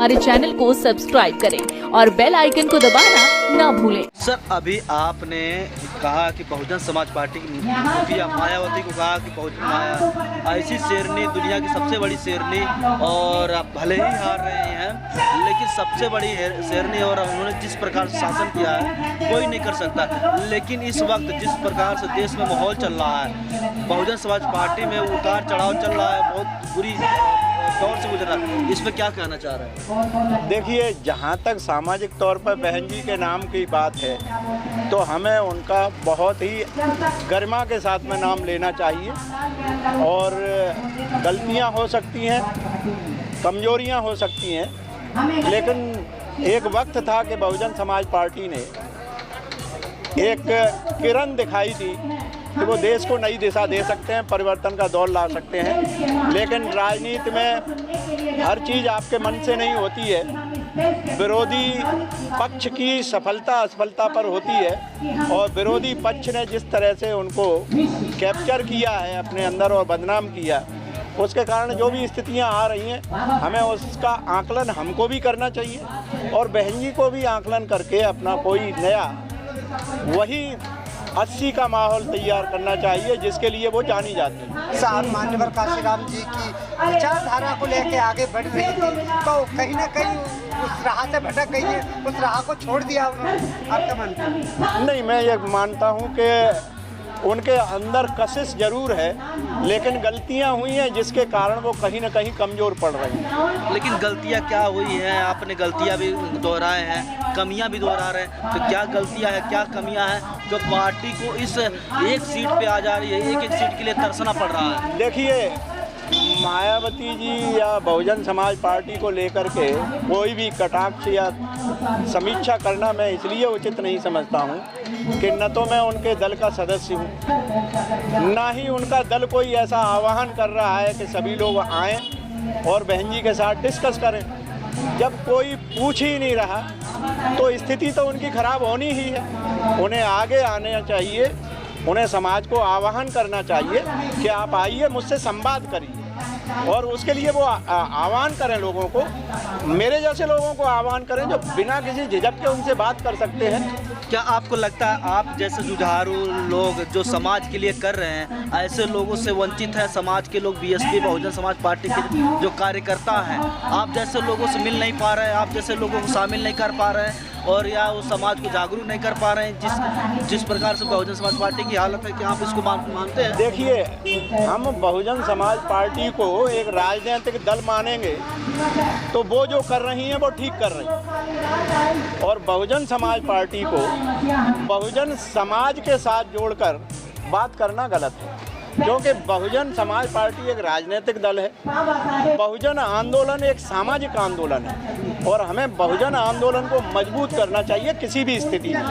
हमारे चैनल को सब्सक्राइब करें और बेल आइकन को दबाना ना भूलें। सर, अभी आपने कहा कि बहुजन समाज पार्टी की मुखिया मायावती को कहा कि माया ऐसी शेरनी, दुनिया की सबसे बड़ी शेरनी, और आप भले ही हार रहे हैं लेकिन सबसे बड़ी शेरनी, और उन्होंने जिस प्रकार से शासन किया है कोई नहीं कर सकता। लेकिन इस वक्त जिस प्रकार से देश में माहौल चल रहा है, बहुजन समाज पार्टी में उतार चढ़ाव चल रहा है, बहुत बुरी दौर से गुजर रहा है, इस पर क्या कहना चाह रहे हैं? देखिए, जहाँ तक सामाजिक तौर पर बहन जी के नाम की बात है तो हमें उनका बहुत ही गरिमा के साथ में नाम लेना चाहिए। और गलतियाँ हो सकती हैं, कमजोरियाँ हो सकती हैं, लेकिन एक वक्त था कि बहुजन समाज पार्टी ने एक किरण दिखाई थी कि वो देश को नई दिशा दे सकते हैं, परिवर्तन का दौर ला सकते हैं। लेकिन राजनीति में हर चीज़ आपके मन से नहीं होती है, विरोधी पक्ष की सफलता असफलता पर होती है, और विरोधी पक्ष ने जिस तरह से उनको कैप्चर किया है अपने अंदर और बदनाम किया, उसके कारण जो भी स्थितियां आ रही हैं, हमें उसका आकलन हमको भी करना चाहिए और बहन जी को भी आकलन करके अपना कोई नया वही 80 का माहौल तैयार करना चाहिए जिसके लिए वो जानी जाती है। साहब मान्यवर काशीराम जी की विचारधारा को लेकर आगे बढ़ रही थी, तो कहीं ना कहीं उस राह से भटक गई है, उस राह को छोड़ दिया उन्होंने। आप क्या मानते हैं? नहीं, मैं ये मानता हूँ कि उनके अंदर कशिश जरूर है, लेकिन गलतियाँ हुई हैं जिसके कारण वो कहीं ना कहीं कमज़ोर पड़ रही हैं। लेकिन गलतियाँ क्या हुई हैं? आपने गलतियाँ भी दोहराए हैं, कमियाँ भी दोहरा रहे हैं, तो क्या गलतियाँ हैं, क्या कमियाँ हैं जो पार्टी को इस एक सीट पे आ जा रही है, एक सीट के लिए तरसना पड़ रहा है? देखिए, मायावती जी या बहुजन समाज पार्टी को लेकर के कोई भी कटाक्ष या समीक्षा करना मैं इसलिए उचित नहीं समझता हूँ कि न तो मैं उनके दल का सदस्य हूँ, ना ही उनका दल कोई ऐसा आह्वान कर रहा है कि सभी लोग आएं और बहन जी के साथ डिस्कस करें। जब कोई पूछ ही नहीं रहा तो स्थिति तो उनकी खराब होनी ही है। उन्हें आगे आना चाहिए, उन्हें समाज को आह्वान करना चाहिए कि आप आइए, मुझसे संवाद करिए, और उसके लिए वो आह्वान करें लोगों को, मेरे जैसे लोगों को आह्वान करें जो बिना किसी झिझक के उनसे बात कर सकते हैं। क्या आपको लगता है आप जैसे जुझारू लोग जो समाज के लिए कर रहे हैं, ऐसे लोगों से वंचित है समाज के लोग? बीएसपी बहुजन समाज पार्टी के जो कार्यकर्ता हैं, आप जैसे लोगों से मिल नहीं पा रहे हैं, आप जैसे लोगों को शामिल नहीं कर पा रहे हैं, और या उस समाज को जागरूक नहीं कर पा रहे हैं जिस प्रकार से बहुजन समाज पार्टी की हालत है, कि आप इसको मानते हैं? देखिए, हम बहुजन समाज पार्टी को एक राजनीतिक दल मानेंगे तो वो जो कर रही हैं वो ठीक कर रही हैं, और बहुजन समाज पार्टी को बहुजन समाज के साथ जोड़कर बात करना गलत है, क्योंकि बहुजन समाज पार्टी एक राजनीतिक दल है। बहुजन आंदोलन एक सामाजिक आंदोलन है और हमें बहुजन आंदोलन को मजबूत करना चाहिए किसी भी स्थिति में।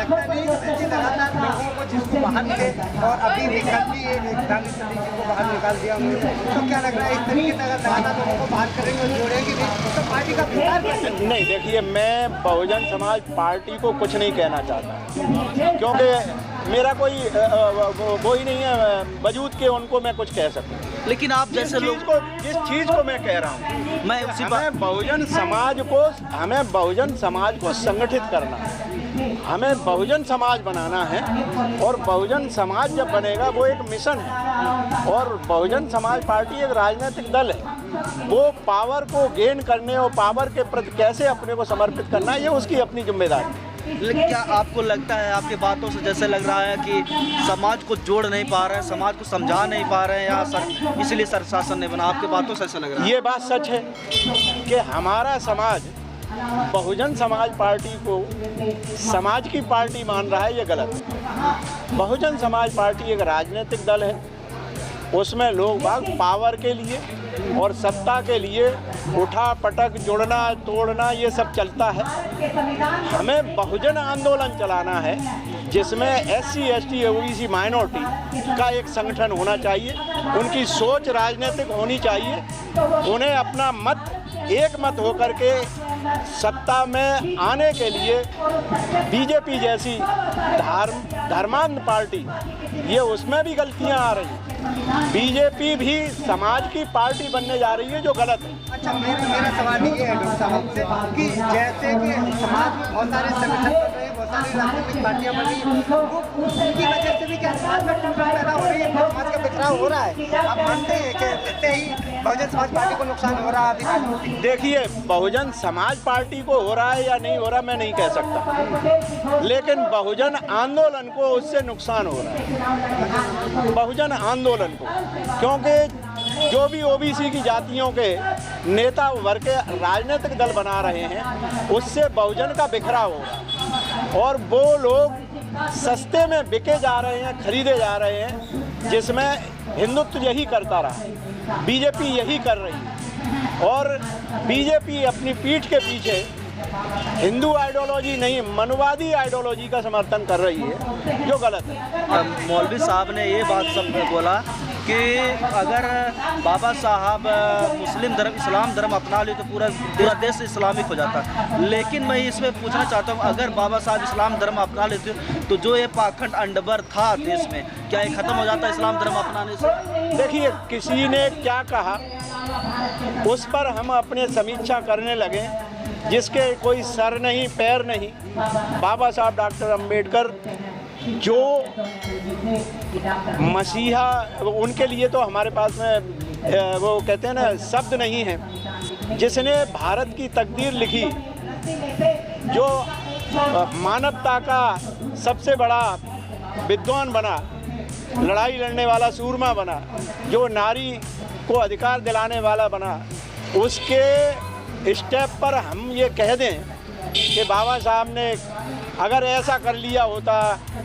जिसको बाहर निकले और अभी भी कल भी को बाहर निकाल दिया, तो क्या लग रहा है इस तरीके से अगर लगातार लोगों को बाहर करेंगे और जोड़ेंगे तो पार्टी का विकास कैसे? नहीं, देखिए, मैं बहुजन समाज पार्टी को कुछ नहीं कहना चाहता, क्योंकि मेरा कोई वो ही नहीं है वजूद के उनको मैं कुछ कह सकूं। लेकिन आप जैसे लोग जिस चीज़ को मैं कह रहा हूँ, मैं उसी हमें बहुजन समाज को संगठित करना है, हमें बहुजन समाज बनाना है, और बहुजन समाज जब बनेगा वो एक मिशन है, और बहुजन समाज पार्टी एक राजनीतिक दल है। वो पावर को गेन करने और पावर के प्रति कैसे अपने को समर्पित करना है, ये उसकी अपनी जिम्मेदारी है। लेकिन क्या आपको लगता है, आपके बातों से जैसे लग रहा है कि समाज को जोड़ नहीं पा रहे हैं, समाज को समझा नहीं पा रहे हैं, या इसलिए शासन नहीं बना? आपके बातों से ऐसा लग रहा है। ये बात सच है कि हमारा समाज बहुजन समाज पार्टी को समाज की पार्टी मान रहा है, ये गलत है। बहुजन समाज पार्टी एक राजनीतिक दल है, उसमें लोग बाग पावर के लिए और सत्ता के लिए उठा पटक, जोड़ना तोड़ना, ये सब चलता है। हमें बहुजन आंदोलन चलाना है जिसमें SC ST OBC माइनॉरिटी का एक संगठन होना चाहिए, उनकी सोच राजनीतिक होनी चाहिए, उन्हें अपना मत एक मत होकर के सत्ता में आने के लिए बीजेपी जैसी धर्मांध पार्टी, ये उसमें भी गलतियां आ रही हैं। बीजेपी भी समाज की पार्टी बनने जा रही है, जो गलत है। अच्छा, मेरा सवाल ये है डॉक्टर साहब आपसे कि जैसे कि समाज में बहुत सारे संगठन बन रहे हैं, बहुत सारी राजनीतिक पार्टियां बन रही हैं, वो उनकी वजह से भी क्या समाज में टूट पैदा हो रही है, समाज का बिखराव हो रहा है? आप मानते हैं कि इससे ही बहुजन समाज पार्टी को नुकसान हो रहा है? देखिए, बहुजन समाज पार्टी को हो रहा है या नहीं हो रहा मैं नहीं कह सकता, लेकिन बहुजन आंदोलन को उससे नुकसान हो रहा है, बहुजन आंदोलन को, क्योंकि जो भी ओबीसी की जातियों के नेता उभर के राजनीतिक दल बना रहे हैं, उससे बहुजन का बिखराव हो रहा है और वो लोग सस्ते में बिके जा रहे हैं, खरीदे जा रहे हैं, जिसमें हिंदुत्व यही करता रहा, बीजेपी यही कर रही है। और बीजेपी अपनी पीठ के पीछे हिंदू आइडियोलॉजी नहीं, मनुवादी आइडियोलॉजी का समर्थन कर रही है, जो गलत है। मौलवी साहब ने ये बात सब बोला कि अगर बाबा साहब मुस्लिम धर्म, इस्लाम धर्म अपना ले तो पूरा देश इस्लामिक हो जाता। लेकिन मैं इसमें पूछना चाहता हूँ, अगर बाबा साहब इस्लाम धर्म अपना लेते तो जो ये पाखंड अंडबर था देश में, क्या ये ख़त्म हो जाता इस्लाम धर्म अपनाने से? देखिए, किसी ने क्या कहा उस पर हम अपने समीक्षा करने लगे, जिसके कोई सर नहीं पैर नहीं। बाबा साहब डॉक्टर अंबेडकर जो मसीहा, उनके लिए तो हमारे पास में वो कहते हैं ना, शब्द नहीं है, जिसने भारत की तकदीर लिखी, जो मानवता का सबसे बड़ा विद्वान बना, लड़ाई लड़ने वाला सूरमा बना, जो नारी को अधिकार दिलाने वाला बना, उसके स्टेप पर हम ये कह दें कि बाबा साहब ने अगर ऐसा कर लिया होता,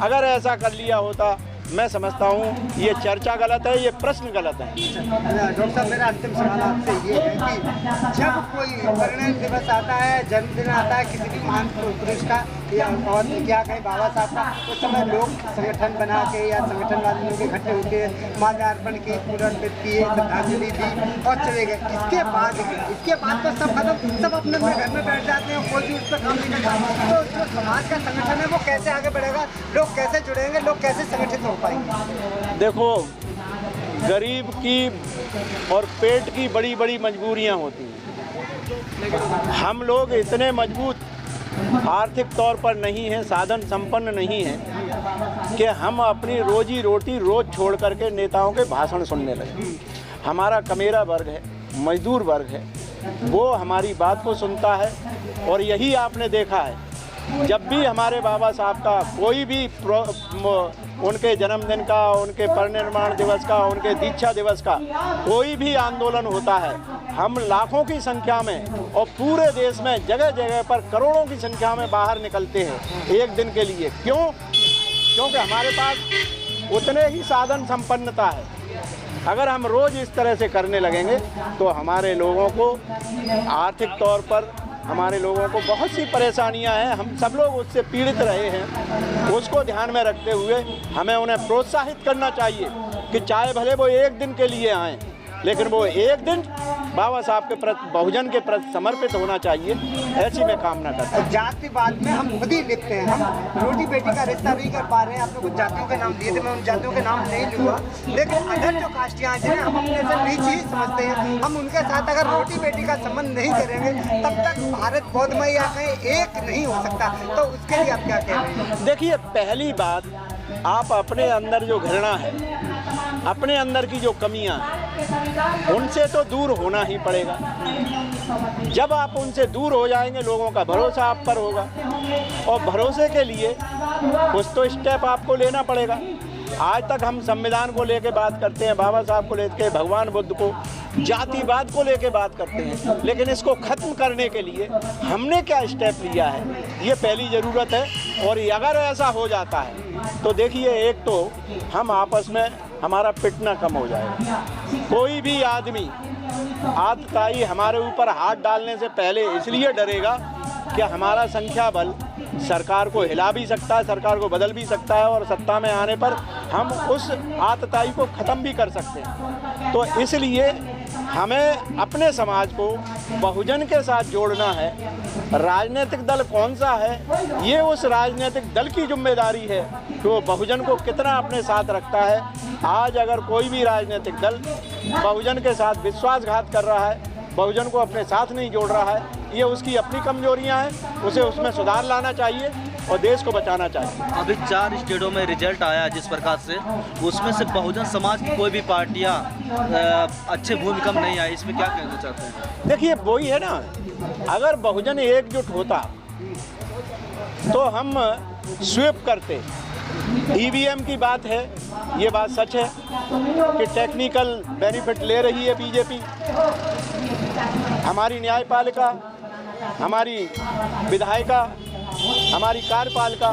अगर ऐसा कर लिया होता, मैं समझता हूँ ये चर्चा गलत है, ये प्रश्न गलत है। डॉक्टर साहब, मेरा अंतिम सवाल आपसे ये है कि जब कोई परिणय दिवस आता है, जन्मदिन आता है किसी भी महान पुरुष का या और क्या कहें बाबा साहब का, उस समय लोग संगठन बना के या संगठन वाले लोग इकट्ठे होकर माल्यार्पण की, पूर्ण अर्पित किए, श्रद्धांजलि दी और चले गए। इसके बाद तो सब खत्म, सब अपने घर में बैठ जाते हैं, कोई भी उस पर काम नहीं करता। तो जो समाज का संगठन है वो कैसे आगे बढ़ेगा, लोग कैसे जुड़ेंगे, लोग कैसे संगठित हो पाएंगे? देखो, गरीब की और पेट की बड़ी बड़ी मजबूरियां होती हैं। हम लोग इतने मजबूत आर्थिक तौर पर नहीं हैं, साधन संपन्न नहीं हैं कि हम अपनी रोजी रोटी रोज छोड़ करके नेताओं के भाषण सुनने लगे। हमारा कमेरा वर्ग है, मजदूर वर्ग है, वो हमारी बात को सुनता है। और यही आपने देखा है, जब भी हमारे बाबा साहब का कोई भी उनके जन्मदिन का, उनके परिनिर्वाण दिवस का, उनके दीक्षा दिवस का कोई भी आंदोलन होता है, हम लाखों की संख्या में और पूरे देश में जगह जगह पर करोड़ों की संख्या में बाहर निकलते हैं एक दिन के लिए। क्यों? क्योंकि हमारे पास उतने ही साधन संपन्नता है। अगर हम रोज़ इस तरह से करने लगेंगे तो हमारे लोगों को आर्थिक तौर पर, हमारे लोगों को बहुत सी परेशानियां हैं, हम सब लोग उससे पीड़ित रहे हैं। उसको ध्यान में रखते हुए हमें उन्हें प्रोत्साहित करना चाहिए कि चाहे भले वो एक दिन के लिए आएँ, लेकिन वो एक दिन बाबा साहब के प्रति, बहुजन के प्रति समर्पित होना चाहिए। ऐसी मैं कामना करता हूँ। जातिवाद में हम खुद ही लिखते हैं, हम रोटी बेटी का रिश्ता नहीं कर पा रहे हैं। आपने कुछ जातियों के नाम दिए थे, मैं उन जातियों के नाम नहीं लूँगा, लेकिन अदर जो कास्टियाँ हैं जिन्हें हम अपने से नीची ही समझते हैं, हम उनके साथ अगर रोटी बेटी का संबंध नहीं करेंगे तब तक भारत बौद्धमय या कहीं एक नहीं हो सकता। तो उसके लिए आप क्या कह रहे हैं? देखिए, पहली बात, आप अपने अंदर जो घृणा है, अपने अंदर की जो कमियां हैं, उनसे तो दूर होना ही पड़ेगा। जब आप उनसे दूर हो जाएंगे, लोगों का भरोसा आप पर होगा, और भरोसे के लिए कुछ तो स्टेप आपको लेना पड़ेगा। आज तक हम संविधान को लेके बात करते हैं, बाबा साहब को लेके, भगवान बुद्ध को, जातिवाद को लेके बात करते हैं, लेकिन इसको ख़त्म करने के लिए हमने क्या स्टेप लिया है, ये पहली ज़रूरत है। और अगर ऐसा हो जाता है तो देखिए, एक तो हम आपस में हमारा पिटना कम हो जाएगा। कोई भी आदमी आतताई हमारे ऊपर हाथ डालने से पहले इसलिए डरेगा कि हमारा संख्या बल सरकार को हिला भी सकता है, सरकार को बदल भी सकता है, और सत्ता में आने पर हम उस आतताई को ख़त्म भी कर सकते हैं। तो इसलिए हमें अपने समाज को बहुजन के साथ जोड़ना है। राजनीतिक दल कौन सा है, ये उस राजनीतिक दल की जिम्मेदारी है कि वो बहुजन को कितना अपने साथ रखता है। आज अगर कोई भी राजनीतिक दल बहुजन के साथ विश्वासघात कर रहा है, बहुजन को अपने साथ नहीं जोड़ रहा है, ये उसकी अपनी कमजोरियां हैं, उसे उसमें सुधार लाना चाहिए और देश को बचाना चाहिए। अभी 4 स्टेटों में रिजल्ट आया जिस प्रकार से, उसमें से बहुजन समाज की कोई भी पार्टियां अच्छे भूमिका में नहीं आई, इसमें क्या कहना चाहते हैं? देखिए वही है ना, अगर बहुजन एकजुट होता तो हम स्वीप करते। ईवीएम की बात है, ये बात सच है कि टेक्निकल बेनिफिट ले रही है बीजेपी। हमारी न्यायपालिका, हमारी विधायिका, हमारी कार्यपालिका,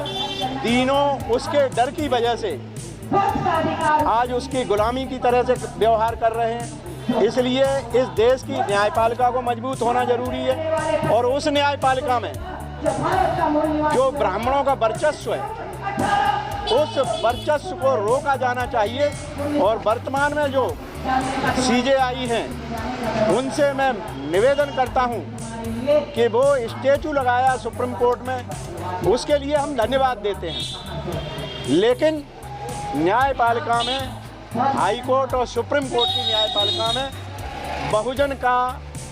तीनों उसके डर की वजह से आज उसकी गुलामी की तरह से व्यवहार कर रहे हैं। इसलिए इस देश की न्यायपालिका को मजबूत होना जरूरी है और उस न्यायपालिका में जो ब्राह्मणों का वर्चस्व है, उस वर्चस्व को रोका जाना चाहिए। और वर्तमान में जो सीजेआई हैं, उनसे मैं निवेदन करता हूं कि वो स्टैचू लगाया सुप्रीम कोर्ट में, उसके लिए हम धन्यवाद देते हैं। लेकिन न्यायपालिका में, हाई कोर्ट और सुप्रीम कोर्ट की न्यायपालिका में बहुजन का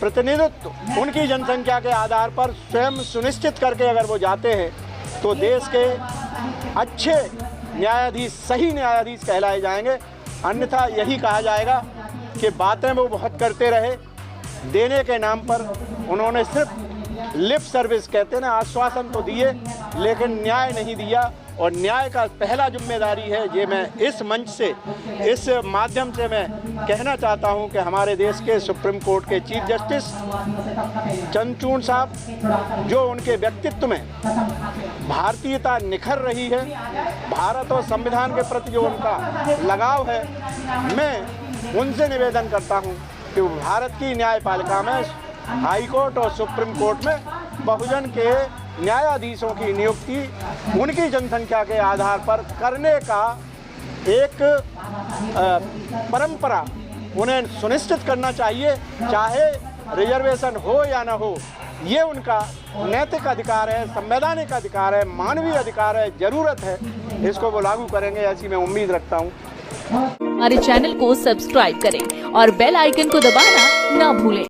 प्रतिनिधित्व उनकी जनसंख्या के आधार पर स्वयं सुनिश्चित करके अगर वो जाते हैं तो देश के अच्छे न्यायाधीश, सही न्यायाधीश कहलाए जाएंगे। अन्यथा यही कहा जाएगा कि बातें वो बहुत करते रहे, देने के नाम पर उन्होंने सिर्फ लिप सर्विस कहते हैं ना, आश्वासन तो दिए लेकिन न्याय नहीं दिया। और न्याय का पहला जिम्मेदारी है, ये मैं इस मंच से, इस माध्यम से मैं कहना चाहता हूं कि हमारे देश के सुप्रीम कोर्ट के चीफ जस्टिस चंद्रचूड़ साहब, जो उनके व्यक्तित्व में भारतीयता निखर रही है, भारत और संविधान के प्रति जो उनका लगाव है, मैं उनसे निवेदन करता हूं कि भारत की न्यायपालिका में, हाई कोर्ट और सुप्रीम कोर्ट में बहुजन के न्यायाधीशों की नियुक्ति उनकी जनसंख्या के आधार पर करने का एक परंपरा उन्हें सुनिश्चित करना चाहिए। चाहे रिजर्वेशन हो या ना हो, ये उनका नैतिक अधिकार है, संवैधानिक अधिकार है, मानवीय अधिकार है, जरूरत है। इसको वो लागू करेंगे, ऐसी मैं उम्मीद रखता हूँ। हमारे चैनल को सब्सक्राइब करें और बेल आइकन को दबाना ना भूलें।